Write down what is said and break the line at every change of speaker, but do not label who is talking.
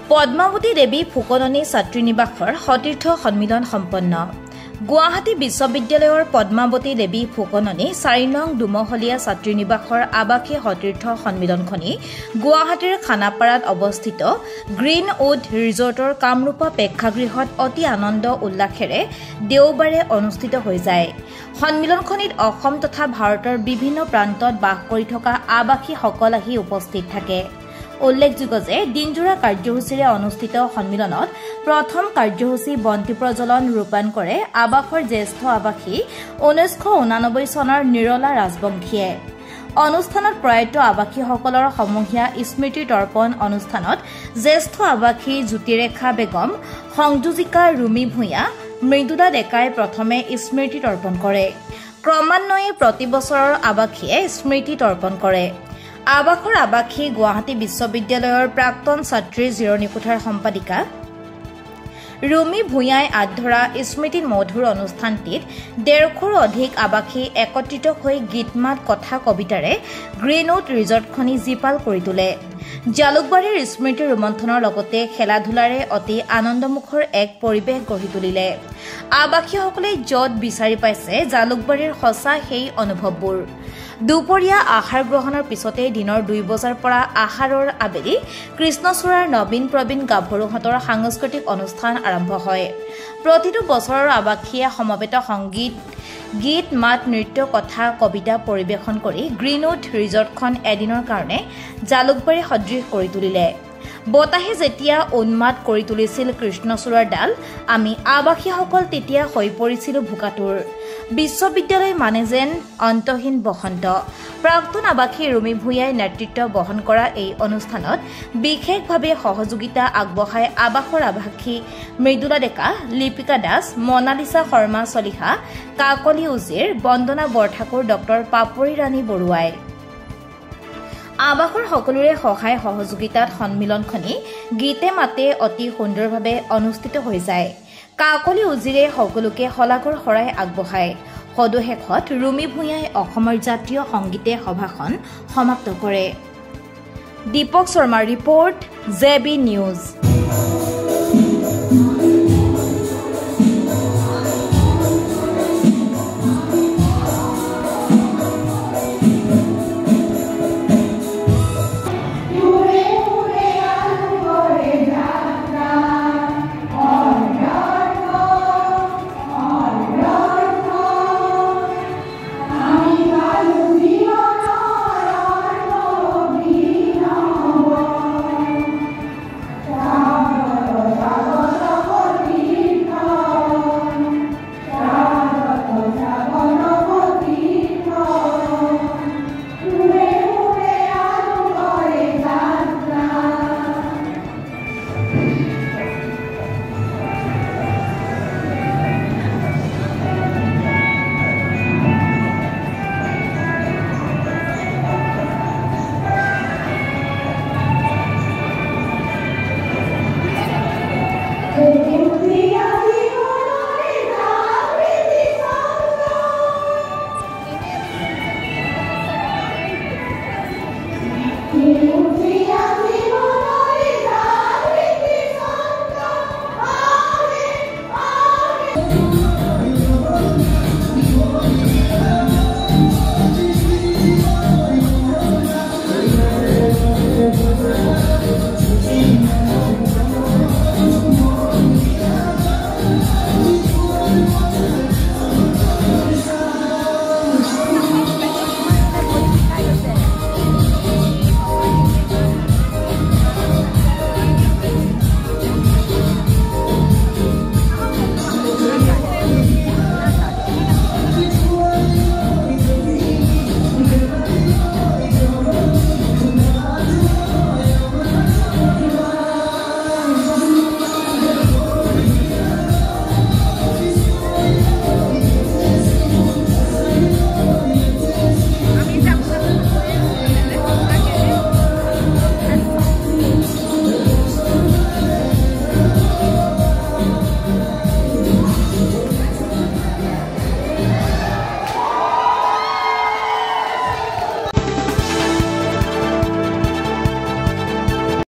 পদ্মাৱতী দেৱী ফুকননী ছাত্ৰী নিবাসৰ সতীৰ্থ সন্মিলন সম্পন্ন। গুৱাহাটী বিশ্ববিদ্যালয়ৰ পদ্মাৱতী দেৱী ফুকননী 4 নং দুমহলীয়া ছাত্ৰী নিবাসৰ আৱাসী সতীৰ্থ সন্মিলনখনি গুৱাহাটীৰ খানাপাৰাত অৱস্থিত গ্ৰীণ উড ৰিজৰ্টৰ কামৰূপা প্ৰেক্ষাগৃহত অতি আনন্দ উল্লাসেৰে দেওবাৰে অনুষ্ঠিত হৈ যায়। সন্মিলনখনিত অসম তথা ভাৰতৰ বিভিন্ন প্ৰান্তত বাস কৰি থকা আৱাসীসকল আহি উপস্থিত থাকে। উল্লেখযোগ্য যে দিনজোৰা কাৰ্যসূচীৰে অনুষ্ঠিত সন্মিলনত প্ৰথম কাৰ্যসূচী বন্তি প্ৰজ্বলন ৰূপায়ণ কৰে আৱাসৰ জ্যেষ্ঠ আৱাসী 1989 চনৰ নিৰলা ৰাজবংশীয়ে। অনুষ্ঠানত প্ৰয়াত আৱাসীসকলৰ সমূহীয়া স্মৃতি তৰ্পণ অনুষ্ঠানত জ্যেষ্ঠ আৱাসী জ্যোতিৰেখা বেগম, সংযোজিকা ৰুমি ভূঞা, মৃদুলা ডেকাই প্ৰথমে স্মৃতি তৰ্পণ কৰে। ক্ৰমান্বয়ে প্ৰতি বছৰৰ আৱাসীয়ে স্মৃতি তৰ্পণ কৰে। আৱাসৰ আৱাসী গুৱাহাটী বিশ্ববিদ্যালয়ৰ প্ৰাক্তন ছাত্ৰী জিৰণি কোঠাৰ সম্পাদিকা ৰুমি ভূঞাই আগধৰা স্মৃতি মধুৰ অনুষ্ঠানটিত 150ৰো অধিক আৱাসী একত্ৰিত হৈ গীত মাত কথা কবিতাৰে গ্ৰীণউড ৰিজৰ্টখনি জীপাল কৰি তোলে। জালুকবাৰীৰ স্মৃতি ৰোমন্থনৰ লগতে খেলা ধূলাৰে অতি আনন্দমুখৰ এক পৰিৱেশ গঢ়ি তুলিলে। আৱাসীসকলে য'ত বিচাৰি পাইছে জালুকবাৰীৰ সঁচা সেই অনুভৱবোৰ। দুপৰীয়া আহাৰ গ্ৰহণৰ পিছতে দিনৰ 2 বজাৰ পৰা আহাৰৰ আবেলি কৃষ্ণচূড়াৰ নবীন প্ৰবীণ গাভৰুহঁতৰ সাংস্কৃতিক অনুষ্ঠান আৰম্ভ হয়। প্ৰতিটো বছৰৰ আৱাসীয়ে সমবেত সংগীত, গীত মাত, নৃত্য, কথা, কবিতা পৰিৱেশন কৰি গ্ৰীণউড ৰিজৰ্টখন এদিনৰ কাৰণে জালুকবাৰী সদৃশ কৰি তুলিলে। বতাহে যেতিয়া উন্মাদ কৰি তুলিছিল কৃষ্ণচূড়াৰ ডাল, আমি আৱাসীসকল তেতিয়া হৈ পৰিছিলো ভোকাতুৰ। বিশ্ববিদ্যালয় মানে যেন অন্তহীন বসন্ত। প্ৰাক্তন আৱাসী ৰুমি ভূঞাই নেতৃত্ব বহন কৰা এই অনুষ্ঠানত বিশেষভাৱে সহযোগিতা আগবঢ়াই আৱাসৰ আৱাসী মৃদুলা ডেকা, লিপিকা দাস, মনালিছা শৰ্মা চলিহা, কাকলি উজিৰ, বন্দনা বৰঠাকুৰ, ডক্টৰ পাপৰি ৰাণী বৰুৱাই। আৱাসৰ সকলোৰে সহায় সহযোগিতাত সন্মিলনখনি গীতে মাতে অতি সুন্দৰভাৱে অনুষ্ঠিত হৈ যায়। কাকলি উজিৰে সকলোকে শলাগৰ শৰাই আগবঢ়ায়। সদুশেষত ৰুমি ভূঞাই অসমৰ জাতীয় সংগীতে সভাখন সমাপ্ত কৰে। দীপক শৰ্মাৰ ৰিপৰ্ট, JB নিউজ।